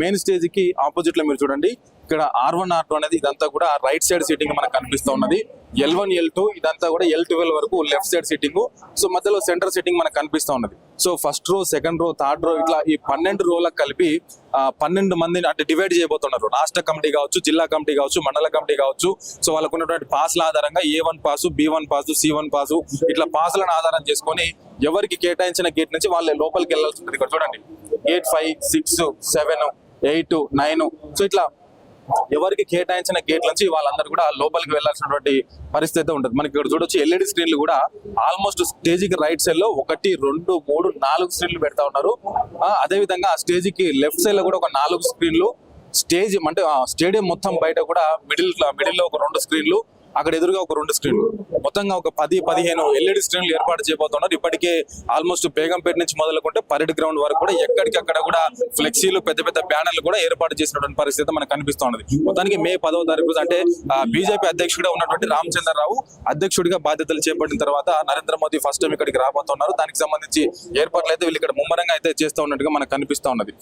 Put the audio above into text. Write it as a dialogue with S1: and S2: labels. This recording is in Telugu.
S1: మెయిన్ స్టేజ్ కి ఆపోజిట్ లో మీరు చూడండి, ఇక్కడ R1 R2 అనేది ఇదంతా కూడా రైట్ సైడ్ సీటింగ్ మనకు కనిపిస్తూ ఉన్నది. L1 L2 ఇదంతా కూడా L12 వరకు లెఫ్ట్ సైడ్ సీటింగ్. సో మధ్యలో సెంటర్ సీటింగ్ మనకు కనిపిస్తూ ఉన్నది. So first row, second row, third row ఇట్లా ఈ 12 రోలకు కలిపి 12 మందిని అంటే డివైడ్ చేయబోతున్నారు. రాష్ట్ర కమిటీ కావచ్చు, జిల్లా కమిటీ కావచ్చు, మండల కమిటీ కావచ్చు. సో వాళ్ళకు ఉన్నటువంటి పాస్ల ఆధారంగా A1 pass, B1 pass, C1 pass ఇట్లా పాసులను ఆధారం చేసుకొని ఎవరికి కేటాయించిన గేట్ నుంచి వాళ్ళ లోపలికి వెళ్ళాల్సి ఉంటుంది. ఇక్కడ చూడండి, గేట్ 5, 6, 7, 8, 9. సో ఇట్లా ఎవరికి కేటాయించిన గేట్ నుంచి వాళ్ళందరూ కూడా లోపలికి వెళ్లాల్సినటువంటి పరిస్థితి ఉంటుంది. మనకి ఇక్కడ చూడొచ్చు, LED స్క్రీన్లు కూడా ఆల్మోస్ట్ స్టేజ్ కి రైట్ సైడ్ లో 1, 2, 3, 4 స్క్రీన్లు పెడతా ఉన్నారు. అదే విధంగా ఆ స్టేజ్ కి లెఫ్ట్ సైడ్ లో కూడా ఒక 4 స్క్రీన్లు, స్టేజ్ అంటే స్టేడియం మొత్తం బయట కూడా మిడిల్ లో ఒక 2 స్క్రీన్లు, అక్కడ ఎదురుగా ఒక 2 స్క్రీన్లు, మొత్తంగా ఒక 10-15 LED స్క్రీన్లు ఏర్పాటు చేయబోతున్నారు. ఇప్పటికే ఆల్మోస్ట్ బేగంపేట నుంచి మొదలుకుంటే పరేడ్ గ్రౌండ్ వరకు కూడా ఎక్కడికక్కడ కూడా ఫ్లెక్సీలు, పెద్ద పెద్ద బ్యానర్లు కూడా ఏర్పాటు చేసినటువంటి పరిస్థితి మనకు కనిపిస్తున్నది. మొత్తానికి మే 10వ తారీఖు అంటే బీజేపీ అధ్యక్షుడిగా ఉన్నటువంటి రామచంద్రరావు అధ్యక్షుడిగా బాధ్యతలు చేపట్టిన తర్వాత నరేంద్ర మోదీ ఫస్ట్ టైం ఇక్కడికి రాబోతున్నారు. దానికి సంబంధించి ఏర్పాట్లు అయితే వీళ్ళు ఇక్కడ ముమ్మరంగా అయితే చేస్తూ ఉన్నట్టుగా మనకు కనిపిస్తూ ఉన్నది.